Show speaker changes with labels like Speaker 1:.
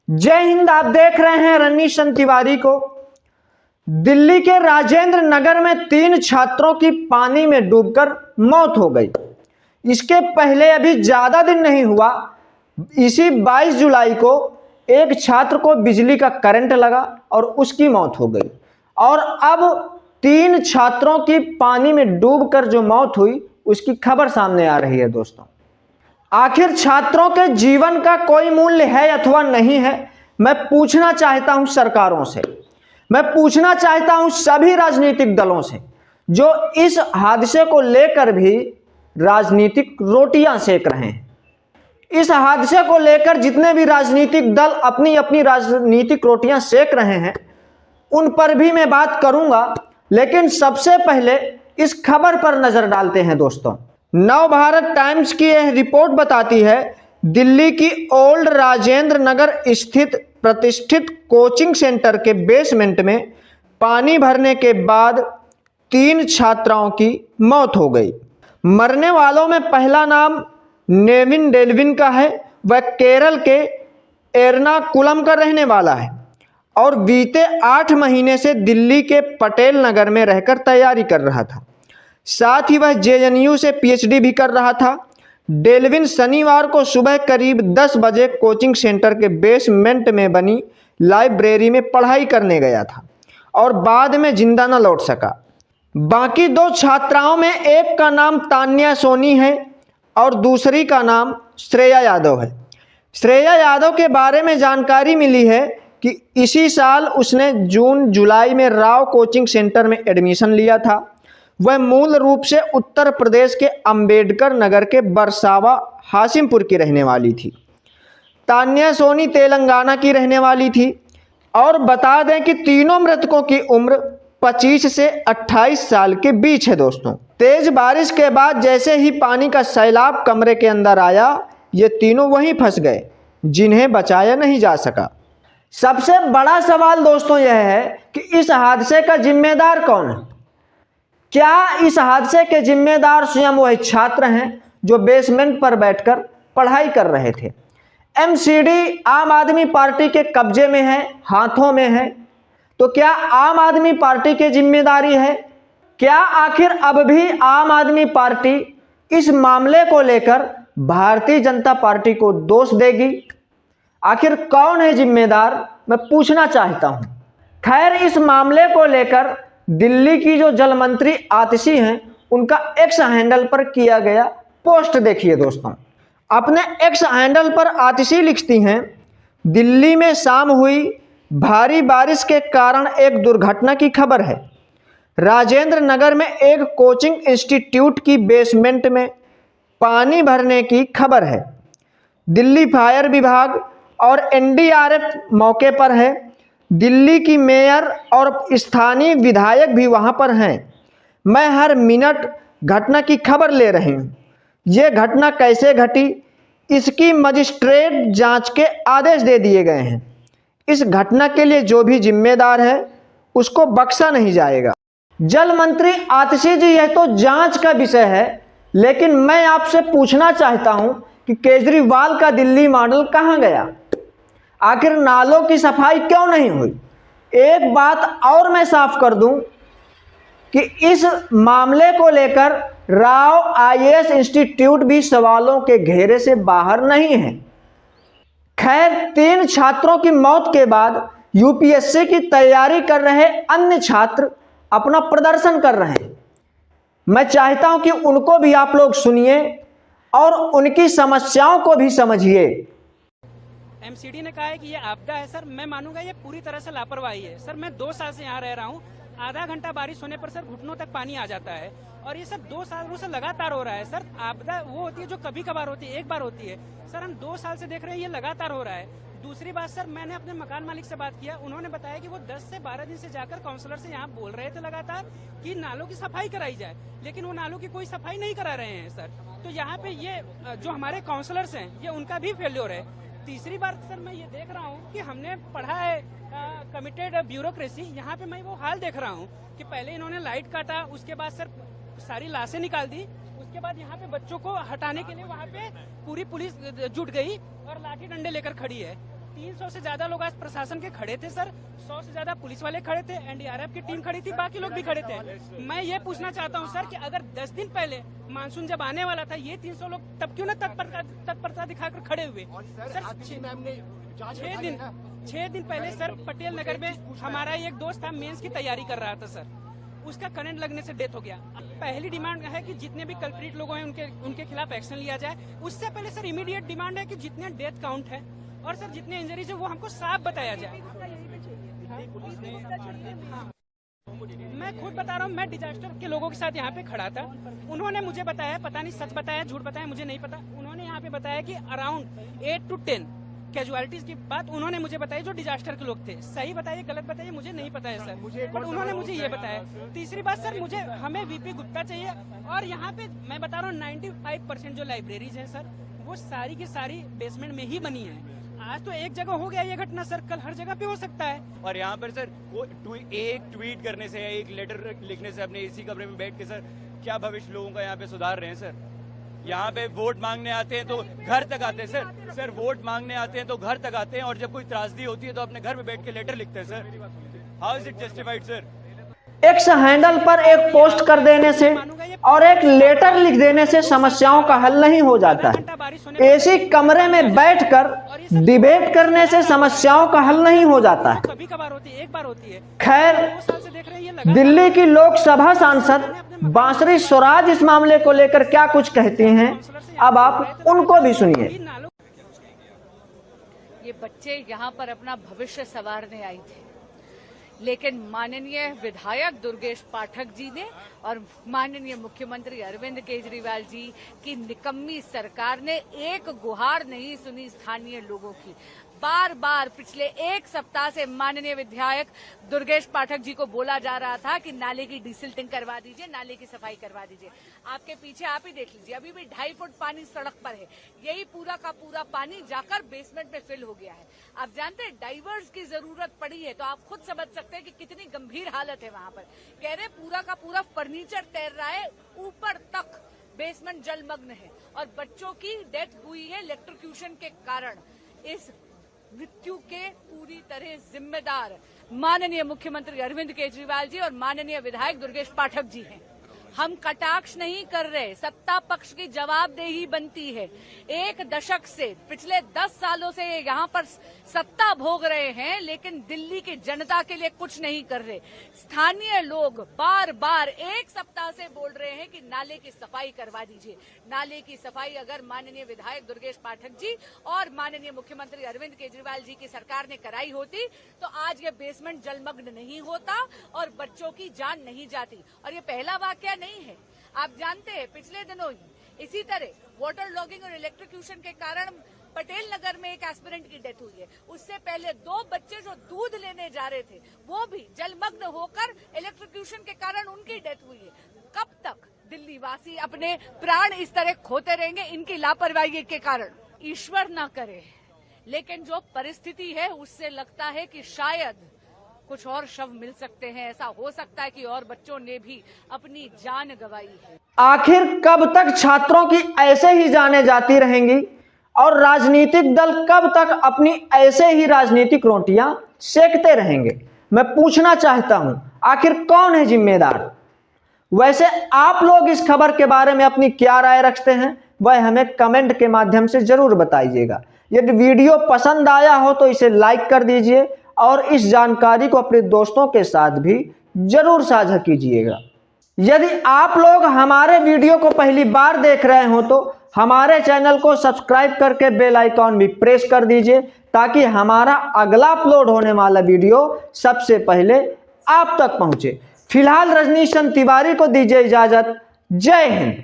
Speaker 1: जय हिंद। आप देख रहे हैं रनीशन तिवारी को। दिल्ली के राजेंद्र नगर में 3 छात्रों की पानी में डूबकर मौत हो गई। इसके पहले अभी ज्यादा दिन नहीं हुआ, इसी 22 जुलाई को एक छात्र को बिजली का करंट लगा और उसकी मौत हो गई। और अब 3 छात्रों की पानी में डूबकर जो मौत हुई उसकी खबर सामने आ रही है। दोस्तों, आखिर छात्रों के जीवन का कोई मूल्य है अथवा नहीं है, मैं पूछना चाहता हूं सरकारों से, मैं पूछना चाहता हूं सभी राजनीतिक दलों से जो इस हादसे को लेकर भी राजनीतिक रोटियां सेक रहे हैं। इस हादसे को लेकर जितने भी राजनीतिक दल अपनी अपनी राजनीतिक रोटियां सेक रहे हैं उन पर भी मैं बात करूंगा, लेकिन सबसे पहले इस खबर पर नजर डालते हैं। दोस्तों, नव भारत टाइम्स की यह रिपोर्ट बताती है, दिल्ली की ओल्ड राजेंद्र नगर स्थित प्रतिष्ठित कोचिंग सेंटर के बेसमेंट में पानी भरने के बाद 3 छात्राओं की मौत हो गई। मरने वालों में पहला नाम नेविन डेल्विन का है। वह केरल के एर्नाकुलम का रहने वाला है और बीते 8 महीने से दिल्ली के पटेल नगर में रहकर तैयारी कर रहा था। साथ ही वह जेएनयू से पीएचडी भी कर रहा था। डेल्विन शनिवार को सुबह करीब 10 बजे कोचिंग सेंटर के बेसमेंट में बनी लाइब्रेरी में पढ़ाई करने गया था और बाद में जिंदा न लौट सका। बाकी 2 छात्राओं में एक का नाम तान्या सोनी है और दूसरी का नाम श्रेया यादव है। श्रेया यादव के बारे में जानकारी मिली है कि इसी साल उसने जून जुलाई में राव कोचिंग सेंटर में एडमिशन लिया था। वह मूल रूप से उत्तर प्रदेश के अंबेडकर नगर के बरसावा हाशिमपुर की रहने वाली थी। तान्या सोनी तेलंगाना की रहने वाली थी। और बता दें कि तीनों मृतकों की उम्र 25 से 28 साल के बीच है। दोस्तों, तेज बारिश के बाद जैसे ही पानी का सैलाब कमरे के अंदर आया, ये तीनों वहीं फंस गए, जिन्हें बचाया नहीं जा सका। सबसे बड़ा सवाल दोस्तों यह है कि इस हादसे का जिम्मेदार कौन है? क्या इस हादसे के जिम्मेदार स्वयं वही छात्र हैं जो बेसमेंट पर बैठकर पढ़ाई कर रहे थे? एमसीडी आम आदमी पार्टी के कब्जे में है, हाथों में है, तो क्या आम आदमी पार्टी की जिम्मेदारी है? क्या आखिर अब भी आम आदमी पार्टी इस मामले को लेकर भारतीय जनता पार्टी को दोष देगी? आखिर कौन है जिम्मेदार, मैं पूछना चाहता हूं। खैर, इस मामले को लेकर दिल्ली की जो जल मंत्री आतिशी हैं, उनका एक्स हैंडल पर किया गया पोस्ट देखिए। दोस्तों, अपने एक्स हैंडल पर आतिशी लिखती हैं, दिल्ली में शाम हुई भारी बारिश के कारण एक दुर्घटना की खबर है। राजेंद्र नगर में एक कोचिंग इंस्टीट्यूट की बेसमेंट में पानी भरने की खबर है। दिल्ली फायर विभाग और एनडीआरएफ मौके पर है। दिल्ली की मेयर और स्थानीय विधायक भी वहां पर हैं। मैं हर मिनट घटना की खबर ले रही हूं। ये घटना कैसे घटी, इसकी मजिस्ट्रेट जांच के आदेश दे दिए गए हैं। इस घटना के लिए जो भी जिम्मेदार है उसको बख्शा नहीं जाएगा। जल मंत्री आतिशी जी, यह तो जांच का विषय है, लेकिन मैं आपसे पूछना चाहता हूं कि केजरीवाल का दिल्ली मॉडल कहां गया? आखिर नालों की सफाई क्यों नहीं हुई? एक बात और मैं साफ कर दूं कि इस मामले को लेकर राव आईएएस इंस्टीट्यूट भी सवालों के घेरे से बाहर नहीं है। खैर, 3 छात्रों की मौत के बाद यूपीएससी की तैयारी कर रहे अन्य छात्र अपना प्रदर्शन कर रहे हैं। मैं चाहता हूं कि उनको भी आप लोग सुनिए और उनकी समस्याओं को भी समझिए।
Speaker 2: एमसीडी ने कहा है कि ये आपदा है। सर, मैं मानूंगा ये पूरी तरह से लापरवाही है। सर, मैं 2 साल से यहाँ रह रहा हूँ। आधा घंटा बारिश होने पर सर घुटनों तक पानी आ जाता है और ये सब 2 सालों से लगातार हो रहा है। सर, आपदा वो होती है जो कभी कभार होती है, एक बार होती है। सर, हम 2 साल से देख रहे हैं, ये लगातार हो रहा है। दूसरी बात सर, मैंने अपने मकान मालिक से बात किया, उन्होंने बताया कि वो 10 से 12 दिन से जाकर काउंसलर से यहाँ बोल रहे थे लगातार कि नालों की सफाई कराई जाए, लेकिन वो नालों की कोई सफाई नहीं करा रहे हैं। सर, तो यहाँ पे ये जो हमारे काउंसलर्स हैं, ये उनका भी फेल्योर है। तीसरी बार सर, मैं ये देख रहा हूँ कि हमने पढ़ा है कमिटेड ब्यूरोक्रेसी, यहाँ पे मैं वो हाल देख रहा हूँ कि पहले इन्होंने लाइट काटा, उसके बाद सर सारी लाशें निकाल दी, उसके बाद यहाँ पे बच्चों को हटाने के लिए वहाँ पे पूरी पुलिस जुट गई और लाठी डंडे लेकर खड़ी है। 300 से ज्यादा लोग आज प्रशासन के खड़े थे सर, 100 से ज्यादा पुलिस वाले खड़े थे, एनडीआरएफ की टीम खड़ी थी, बाकी लोग भी खड़े थे। मैं ये पूछना चाहता हूँ सर कि अगर 10 दिन पहले मानसून जब आने वाला था, ये 300 लोग तब क्यों न तत्परता दिखाकर खड़े हुए? सर 6 दिन पहले सर पटेल नगर में हमारा एक दोस्त था, मेंस की तैयारी कर रहा था सर, उसका करंट लगने से डेथ हो गया। पहली डिमांड है कि जितने भी कल्प्रिट लोग हैं उनके खिलाफ एक्शन लिया जाए। उससे पहले सर इमीडिएट डिमांड है कि जितने डेथ काउंट है और सर जितने इंजरीज है वो हमको साफ बताया जाए। मैं खुद बता रहा हूँ, मैं डिजास्टर के लोगों के साथ यहाँ पे खड़ा था, उन्होंने मुझे बताया, पता नहीं सच बताया झूठ बताया मुझे नहीं पता, उन्होंने यहाँ पे बताया कि अराउंड 8 to 10 कैजुअलिटीज की बात उन्होंने मुझे बताई, जो डिजास्टर के लोग थे। सही बताइए गलत बताइए मुझे नहीं पता है सर, बट उन्होंने मुझे ये बताया। तीसरी बात सर, मुझे हमें वीपी गुप्ता चाहिए, और यहाँ पे मैं बता रहा हूँ 95% जो लाइब्रेरीज हैं सर, वो सारी की सारी बेसमेंट में ही बनी है। आज तो एक जगह हो गया ये घटना सर, कल हर जगह पे हो सकता है।
Speaker 3: और यहाँ पर सर एक ट्वीट करने से, एक लेटर लिखने से अपने इसी कमरे में बैठ के सर क्या भविष्य लोगों का यहाँ पे सुधार रहे हैं सर? यहाँ पे वोट मांगने आते हैं तो घर तक आते हैं सर वोट मांगने आते हैं तो घर तक आते हैं, और जब कोई त्रासदी होती है तो अपने घर में बैठ के लेटर लिखते हैं sir. How is it justified sir?
Speaker 1: X handle पर एक पोस्ट कर देने से और एक लेटर लिख देने से समस्याओं का हल नहीं हो जाता है। एसी कमरे में बैठकर डिबेट करने से समस्याओं का हल नहीं हो जाता है।
Speaker 2: कभी कभार होती है, एक बार होती है।
Speaker 1: खैर, दिल्ली की लोकसभा सांसद बांसुरी स्वराज इस मामले को लेकर क्या कुछ कहती हैं, अब आप उनको भी सुनिए।
Speaker 4: ये बच्चे यहाँ पर अपना भविष्य संवारने आई थे, लेकिन माननीय विधायक दुर्गेश पाठक जी ने और माननीय मुख्यमंत्री अरविंद केजरीवाल जी की निकम्मी सरकार ने एक गुहार नहीं सुनी स्थानीय लोगों की। बार बार पिछले एक सप्ताह से माननीय विधायक दुर्गेश पाठक जी को बोला जा रहा था कि नाले की डिसिल्टिंग करवा दीजिए, नाले की सफाई करवा दीजिए। आपके पीछे आप ही देख लीजिए, अभी भी 2.5 फुट पानी सड़क पर है। यही पूरा का पूरा पानी जाकर बेसमेंट में फिल हो गया है। आप जानते हैं डाइवर्स की जरूरत पड़ी है, तो आप खुद समझ सकते हैं कि कितनी गंभीर हालत है वहां पर। कह रहे पूरा का पूरा फर्नीचर तैर रहा है, ऊपर तक बेसमेंट जलमग्न है, और बच्चों की डेथ हुई है इलेक्ट्रोक्यूशन के कारण। इस मृत्यु के पूरी तरह जिम्मेदार माननीय मुख्यमंत्री अरविंद केजरीवाल जी और माननीय विधायक दुर्गेश पाठक जी हैं। हम कटाक्ष नहीं कर रहे, सत्ता पक्ष की जवाबदेही बनती है। एक दशक से, पिछले 10 सालों से यहाँ पर सत्ता भोग रहे हैं, लेकिन दिल्ली की जनता के लिए कुछ नहीं कर रहे। स्थानीय लोग बार बार एक सप्ताह से बोल रहे हैं कि नाले की सफाई करवा दीजिए। नाले की सफाई अगर माननीय विधायक दुर्गेश पाठक जी और माननीय मुख्यमंत्री अरविंद केजरीवाल जी की सरकार ने कराई होती तो आज ये बेसमेंट जलमग्न नहीं होता और बच्चों की जान नहीं जाती। और ये पहला वाकया नहीं है, आप जानते हैं पिछले दिनों ही इसी तरह वाटर लॉगिंग और इलेक्ट्रोक्यूशन के कारण पटेल नगर में एक एस्पिरेंट की डेथ हुई है। उससे पहले 2 बच्चे जो दूध लेने जा रहे थे वो भी जलमग्न होकर इलेक्ट्रोक्यूशन के कारण उनकी डेथ हुई है। कब तक दिल्ली वासी अपने प्राण इस तरह खोते रहेंगे इनकी लापरवाही के कारण? ईश्वर ना करे, लेकिन जो परिस्थिति है उससे लगता है कि शायद कुछ और शव मिल सकते हैं। ऐसा हो सकता है कि और बच्चों ने भी अपनी जान गंवाई है।
Speaker 1: आखिर कब तक छात्रों की ऐसे ही जानें जाती रहेंगी और राजनीतिक दल कब तक अपनी ऐसे ही राजनीतिक रोटियां सेकते रहेंगे? मैं पूछना चाहता हूं, आखिर कौन है जिम्मेदार? वैसे आप लोग इस खबर के बारे में अपनी क्या राय रखते हैं, वह हमें कमेंट के माध्यम से जरूर बताइएगा। यदि वीडियो पसंद आया हो तो इसे लाइक कर दीजिए और इस जानकारी को अपने दोस्तों के साथ भी जरूर साझा कीजिएगा। यदि आप लोग हमारे वीडियो को पहली बार देख रहे हो तो हमारे चैनल को सब्सक्राइब करके बेल आइकॉन भी प्रेस कर दीजिए, ताकि हमारा अगला अपलोड होने वाला वीडियो सबसे पहले आप तक पहुंचे। फिलहाल रजनीश चंद्र तिवारी को दीजिए इजाजत। जय हिंद।